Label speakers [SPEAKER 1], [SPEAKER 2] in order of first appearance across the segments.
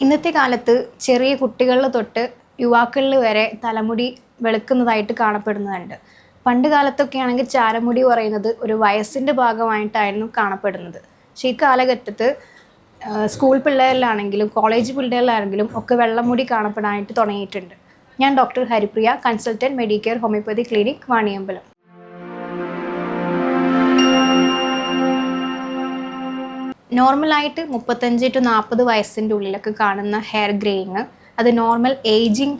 [SPEAKER 1] ഇന്നത്തെ കാലത്ത് ചെറിയ കുട്ടികളിൽ തൊട്ട് യുവാക്കളിൽ വരെ തലമുടി വെളുക്കുന്നതായിട്ട് കാണപ്പെടുന്നുണ്ട്. പണ്ട് കാലത്തൊക്കെ ആണെങ്കിൽ ചാരമുടി പറയുന്നത് ഒരു വയസ്സിൻ്റെ ഭാഗമായിട്ടായിരുന്നു കാണപ്പെടുന്നത്. പക്ഷേ ഈ കാലഘട്ടത്ത് സ്കൂൾ പിള്ളേരിലാണെങ്കിലും കോളേജ് പിള്ളേരിലാണെങ്കിലും ഒക്കെ വെള്ളമുടി കാണപ്പെടാനായിട്ട് തുടങ്ങിയിട്ടുണ്ട്. ഞാൻ doctor Haripriya, consultant Medicare homoeopathy clinic, Vaniyambalam. നോർമലായിട്ട് 35 to 40 വയസ്സിൻ്റെ ഉള്ളിലൊക്കെ കാണുന്ന ഹെയർ ഗ്രേയിങ് അത് normal ageing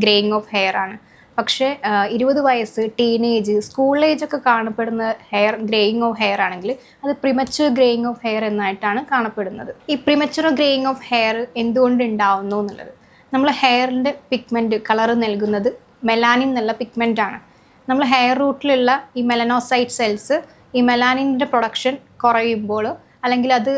[SPEAKER 1] greying of hair ആണ്. പക്ഷേ 20 വയസ്സ്, ടീനേജ്, സ്കൂൾ ഏജ് ഒക്കെ കാണപ്പെടുന്ന ഹെയർ ഗ്രേയിങ് ഓഫ് ഹെയർ ആണെങ്കിൽ അത് പ്രിമച്വർ ഗ്രേയിങ് ഓഫ് ഹെയർ എന്നായിട്ടാണ് കാണപ്പെടുന്നത്. ഈ പ്രിമച്വർ ഗ്രേയിങ് ഓഫ് ഹെയർ എന്തുകൊണ്ട് ഉണ്ടാവുന്നു എന്നുള്ളത്, നമ്മൾ ഹെയറിൻ്റെ പിഗ്മെൻറ്റ് കളർ നൽകുന്നത് മെലാനിൻ എന്നുള്ള പിഗ്മെൻ്റാണ്. നമ്മൾ ഹെയർ റൂട്ടിലുള്ള ഈ മെലനോസൈറ്റ് സെൽസ് ഈ മെലാനിൻ്റെ പ്രൊഡക്ഷൻ കുറയുമ്പോൾ അല്ലെങ്കിൽ അത്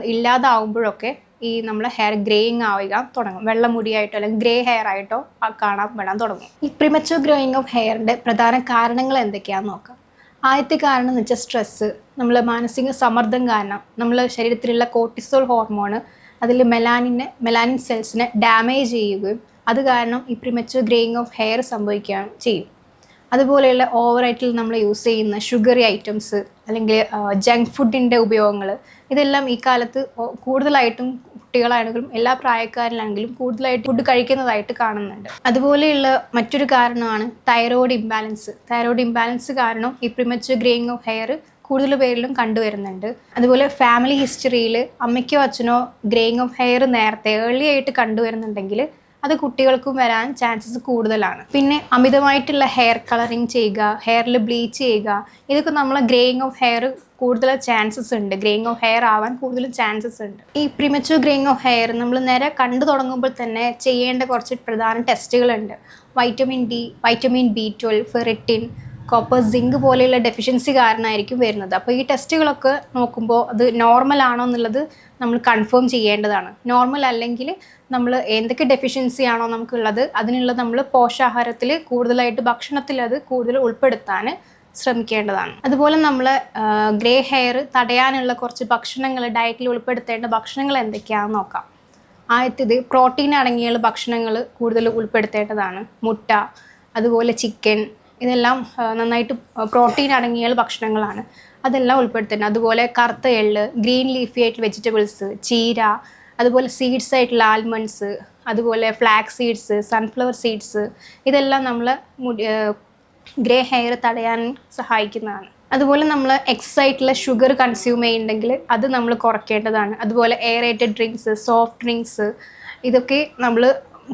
[SPEAKER 1] ഇല്ലാതാവുമ്പോഴൊക്കെ ഈ നമ്മളെ ഹെയർ ഗ്രേയിങ് ആവുക തുടങ്ങും. വെള്ളമുടിയായിട്ടോ അല്ലെങ്കിൽ ഗ്രേ ഹെയർ ആയിട്ടോ കാണാൻ തുടങ്ങും. ഈ പ്രിമച്വർ ഗ്രോയിങ് ഓഫ് ഹെയറിൻ്റെ പ്രധാന കാരണങ്ങൾ എന്തൊക്കെയാണെന്ന് നോക്കാം. ആദ്യത്തെ കാരണം എന്ന് വെച്ചാൽ സ്ട്രെസ്സ്. നമ്മൾ മാനസിക സമ്മർദ്ദം കാരണം നമ്മളെ ശരീരത്തിലുള്ള കോർട്ടിസോൾ ഹോർമോൺ അതിൽ മെലാനിൻ സെൽസിനെ ഡാമേജ് ചെയ്യുകയും അത് കാരണം ഈ പ്രിമച്വർ ഗ്രോയിങ് ഓഫ് ഹെയർ സംഭവിക്കുകയും ചെയ്യും. അതുപോലെയുള്ള ഓവറായിട്ട് നമ്മൾ യൂസ് ചെയ്യുന്ന ഷുഗറി ഐറ്റംസ് അല്ലെങ്കിൽ ജങ്ക് ഫുഡിൻ്റെ ഉപയോഗങ്ങൾ, ഇതെല്ലാം ഈ കാലത്ത് കൂടുതലായിട്ടും കുട്ടികളാണെങ്കിലും എല്ലാ പ്രായക്കാരിലാണെങ്കിലും കൂടുതലായിട്ട് ഫുഡ് കഴിക്കുന്നതായിട്ട് കാണുന്നുണ്ട്. അതുപോലെയുള്ള മറ്റൊരു കാരണമാണ് തൈറോയ്ഡ് ഇംബാലൻസ് കാരണം ഈ പ്രിമച്വർ ഗ്രേയിങ് ഓഫ് ഹെയർ കൂടുതൽ പേരിലും കണ്ടുവരുന്നുണ്ട്. അതുപോലെ ഫാമിലി ഹിസ്റ്ററിയിൽ അമ്മയ്ക്കോ അച്ഛനോ ഗ്രേയിങ് ഓഫ് ഹെയർ നേരത്തെ ഏർലി ആയിട്ട് കണ്ടുവരുന്നുണ്ടെങ്കിൽ അത് കുട്ടികൾക്കും വരാൻ ചാൻസസ് കൂടുതലാണ്. പിന്നെ അമിതമായിട്ടുള്ള ഹെയർ കളറിങ് ചെയ്യുക, ഹെയറിൽ ബ്ലീച്ച് ചെയ്യുക, ഇതൊക്കെ നമ്മളെ ഗ്രേയിങ് ഓഫ് ഹെയർ കൂടുതൽ ചാൻസസ് ഉണ്ട്, ഗ്രേയിങ് ഓഫ് ഹെയർ ആവാൻ കൂടുതലും ചാൻസസ് ഉണ്ട്. ഈ പ്രിമച്വർ ഗ്രേയിങ് ഓഫ് ഹെയർ നമ്മൾ നേരെ കണ്ടു തുടങ്ങുമ്പോൾ തന്നെ ചെയ്യേണ്ട കുറച്ച് പ്രധാന ടെസ്റ്റുകളുണ്ട്. Vitamin D, vitamin B12, ferritin, copper, zinc പോലെയുള്ള ഡെഫിഷ്യൻസി കാരണമായിരിക്കും വരുന്നത്. അപ്പോൾ ഈ ടെസ്റ്റുകളൊക്കെ നോക്കുമ്പോൾ അത് നോർമൽ ആണോ എന്നുള്ളത് നമ്മൾ കൺഫേം ചെയ്യേണ്ടതാണ്. നോർമൽ അല്ലെങ്കിൽ നമ്മൾ എന്തൊക്കെ ഡെഫിഷ്യൻസി ആണോ നമുക്കുള്ളത് അതിനുള്ള നമ്മൾ പോഷകാഹാരത്തിൽ കൂടുതലായിട്ട് ഭക്ഷണത്തിൽ അത് കൂടുതൽ ഉൾപ്പെടുത്താൻ ശ്രമിക്കേണ്ടതാണ്. അതുപോലെ നമ്മൾ ഗ്രേ ഹെയർ തടയാനുള്ള കുറച്ച് ഭക്ഷണങ്ങൾ, ഡയറ്റിൽ ഉൾപ്പെടുത്തേണ്ട ഭക്ഷണങ്ങൾ എന്തൊക്കെയാണെന്ന് നോക്കാം. ആദ്യത്തേത് പ്രോട്ടീൻ അടങ്ങിയുള്ള ഭക്ഷണങ്ങൾ കൂടുതൽ ഉൾപ്പെടുത്തേണ്ടതാണ്. മുട്ട, അതുപോലെ ചിക്കൻ, ഇതെല്ലാം നന്നായിട്ട് പ്രോട്ടീൻ അടങ്ങിയ ഭക്ഷണങ്ങളാണ്, അതെല്ലാം ഉൾപ്പെടുത്തേണ്ടത്. അതുപോലെ കറുത്ത എള്ള്, ഗ്രീൻ ലീഫി ആയിട്ടുള്ള വെജിറ്റബിൾസ്, ചീര, അതുപോലെ സീഡ്സ് ആയിട്ടുള്ള ആൽമണ്ട്സ്, അതുപോലെ ഫ്ലാക്സ് സീഡ്സ്, സൺഫ്ലവർ സീഡ്സ്, ഇതെല്ലാം നമ്മൾ ഗ്രേ ഹെയർ തടയാൻ സഹായിക്കുന്നതാണ്. അതുപോലെ നമ്മൾ എക്സസൈസുള്ള ഷുഗർ കൺസ്യൂം ചെയ്യുന്നുണ്ടെങ്കിൽ അത് നമ്മൾ കുറയ്ക്കേണ്ടതാണ്. അതുപോലെ എയറേറ്റഡ് ഡ്രിങ്ക്സ്, സോഫ്റ്റ് ഡ്രിങ്ക്സ്, ഇതൊക്കെ നമ്മൾ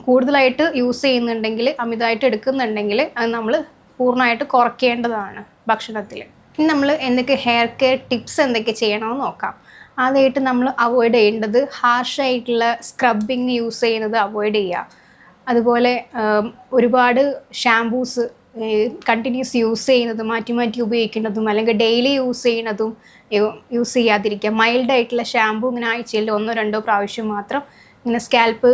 [SPEAKER 1] കൂടുതലായിട്ട് യൂസ് ചെയ്യുന്നുണ്ടെങ്കിൽ, അമിതമായിട്ട് എടുക്കുന്നുണ്ടെങ്കിൽ അത് നമ്മൾ പൂർണ്ണമായിട്ട് കുറയ്ക്കേണ്ടതാണ് ഭക്ഷണത്തിൽ. ഇനി നമ്മൾ എന്തൊക്കെ ഹെയർ കെയർ ടിപ്സ് എന്തൊക്കെ ചെയ്യണമെന്ന് നോക്കാം. ആദ്യമായിട്ട് നമ്മൾ അവോയ്ഡ് ചെയ്യേണ്ടത് ഹാർഷായിട്ടുള്ള സ്ക്രബിങ് യൂസ് ചെയ്യുന്നത് അവോയ്ഡ് ചെയ്യുക. അതുപോലെ ഒരുപാട് ഷാംപൂസ് കണ്ടിന്യൂസ് യൂസ് ചെയ്യുന്നതും മാറ്റി മാറ്റി ഉപയോഗിക്കുന്നതും അല്ലെങ്കിൽ ഡെയിലി യൂസ് ചെയ്യുന്നതും യൂസ് ചെയ്യാതിരിക്കുക. മൈൽഡായിട്ടുള്ള ഷാംപൂ ഇങ്ങനെ ആഴ്ചയിൽ 1-2 പ്രാവശ്യം മാത്രം ഇങ്ങനെ സ്കാൽപ്പ്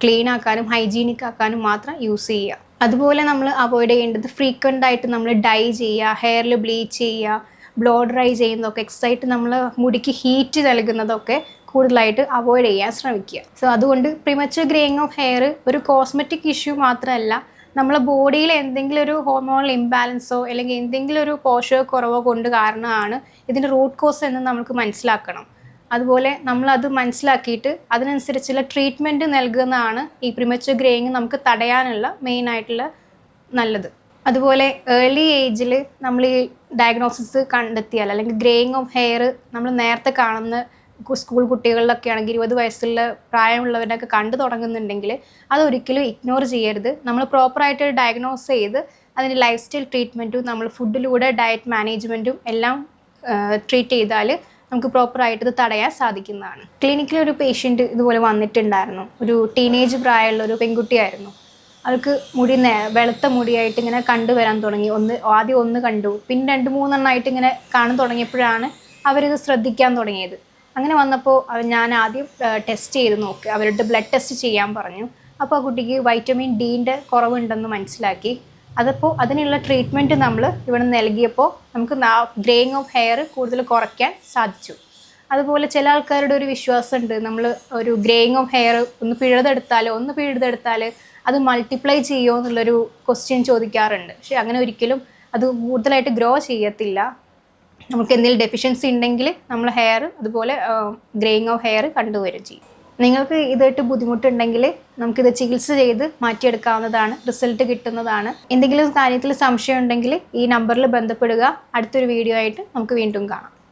[SPEAKER 1] ക്ലീൻ ആക്കാനും ഹൈജീനിക് ആക്കാനും മാത്രം യൂസ് ചെയ്യുക. അതുപോലെ നമ്മൾ അവോയ്ഡ് ചെയ്യേണ്ടത് ഫ്രീക്വൻ്റ് ആയിട്ട് നമ്മൾ ഡൈ ചെയ്യുക, ഹെയറിൽ ബ്ലീച്ച് ചെയ്യുക, ബ്ലോ ഡ്രൈ ചെയ്യുന്നതൊക്കെ, എക്സസൈസ് നമ്മൾ മുടിക്ക് ഹീറ്റ് നൽകുന്നതൊക്കെ കൂടുതലായിട്ട് അവോയ്ഡ് ചെയ്യാൻ ശ്രമിക്കുക. സോ അതുകൊണ്ട് പ്രിമച്വർ ഗ്രേയിങ് ഓഫ് ഹെയർ ഒരു കോസ്മെറ്റിക് ഇഷ്യൂ മാത്രമല്ല, നമ്മളെ ബോഡിയിൽ എന്തെങ്കിലും ഒരു ഹോർമോണൽ ഇംബാലൻസോ അല്ലെങ്കിൽ എന്തെങ്കിലും ഒരു പോഷകക്കുറവോ കൊണ്ട് കാരണമാണ് ഇതിൻ്റെ റൂട്ട് കോസ് എന്ന് നമുക്ക് മനസ്സിലാക്കണം. അതുപോലെ നമ്മളത് മനസ്സിലാക്കിയിട്ട് അതിനനുസരിച്ചുള്ള ട്രീറ്റ്മെൻറ്റ് നൽകുന്നതാണ് ഈ പ്രിമച്വർ ഗ്രേയിങ് നമുക്ക് തടയാനുള്ള മെയിനായിട്ടുള്ള നല്ലത്. അതുപോലെ ഏർലി ഏജിൽ നമ്മൾ ഈ ഡയഗ്നോസിസ് കണ്ടെത്തിയാൽ അല്ലെങ്കിൽ ഗ്രേയിങ് ഓഫ് ഹെയർ നമ്മൾ നേരത്തെ കാണുന്ന സ്കൂൾ കുട്ടികളിലൊക്കെ ആണെങ്കിൽ 20 വയസ്സുള്ള പ്രായമുള്ളവരൊക്കെ കണ്ടു തുടങ്ങുന്നുണ്ടെങ്കിൽ അതൊരിക്കലും ഇഗ്നോർ ചെയ്യരുത്. നമ്മൾ പ്രോപ്പറായിട്ട് ഡയഗ്നോസ് ചെയ്ത് അതിൻ്റെ ലൈഫ് സ്റ്റൈൽ ട്രീറ്റ്മെൻറ്റും നമ്മൾ ഫുഡിലൂടെ ഡയറ്റ് മാനേജ്മെൻറ്റും എല്ലാം ട്രീറ്റ് ചെയ്താൽ നമുക്ക് പ്രോപ്പറായിട്ട് ഇത് തടയാൻ സാധിക്കുന്നതാണ്. ക്ലിനിക്കിൽ ഒരു പേഷ്യൻറ്റ് ഇതുപോലെ വന്നിട്ടുണ്ടായിരുന്നു. ഒരു ടീനേജ് പ്രായമുള്ള ഒരു പെൺകുട്ടിയായിരുന്നു. അവൾക്ക് മുടി വെളുത്ത മുടിയായിട്ട് ഇങ്ങനെ കണ്ടുവരാൻ തുടങ്ങി. ആദ്യം ഒന്ന് കണ്ടു, പിന്നെ 2-3 ഇങ്ങനെ കാണാൻ തുടങ്ങിയപ്പോഴാണ് അവരിത് ശ്രദ്ധിക്കാൻ തുടങ്ങിയത്. അങ്ങനെ വന്നപ്പോൾ ഞാൻ ആദ്യം ടെസ്റ്റ് ചെയ്ത് നോക്കി, അവരുടെ ബ്ലഡ് ടെസ്റ്റ് ചെയ്യാൻ പറഞ്ഞു. അപ്പോൾ ആ കുട്ടിക്ക് വൈറ്റമിൻ ഡിൻ്റെ കുറവുണ്ടെന്ന് മനസ്സിലാക്കി. അതപ്പോൾ അതിനുള്ള ട്രീറ്റ്മെൻറ്റ് നമ്മൾ ഇവിടെ നൽകിയപ്പോൾ നമുക്ക് ഗ്രേയിങ് ഓഫ് ഹെയർ കൂടുതൽ കുറയ്ക്കാൻ സാധിച്ചു. അതുപോലെ ചില ആൾക്കാരുടെ ഒരു വിശ്വാസമുണ്ട്, നമ്മൾ ഒരു ഗ്രേയിങ് ഓഫ് ഹെയർ ഒന്ന് പിഴുതെടുത്താൽ അത് മൾട്ടിപ്ലൈ ചെയ്യുമോ എന്നുള്ളൊരു ക്വസ്റ്റ്യൻ ചോദിക്കാറുണ്ട്. പക്ഷെ അങ്ങനെ ഒരിക്കലും അത് കൂടുതലായിട്ട് ഗ്രോ ചെയ്യത്തില്ല. നമുക്ക് എന്തെങ്കിലും ഡെഫിഷ്യൻസി ഉണ്ടെങ്കിൽ നമ്മൾ ഹെയർ അതുപോലെ ഗ്രേയിങ് ഓഫ് ഹെയർ കണ്ടുവരും ചെയ്യും. നിങ്ങൾക്ക് ഇതായിട്ട് ബുദ്ധിമുട്ടുണ്ടെങ്കിൽ നമുക്കിത് ചികിത്സ ചെയ്ത് മാറ്റിയെടുക്കാവുന്നതാണ്, റിസൾട്ട് കിട്ടുന്നതാണ്. എന്തെങ്കിലും കാര്യത്തിൽ സംശയം ഉണ്ടെങ്കിൽ ഈ നമ്പറിൽ ബന്ധപ്പെടുക. അടുത്തൊരു വീഡിയോ ആയിട്ട് നമുക്ക് വീണ്ടും കാണാം.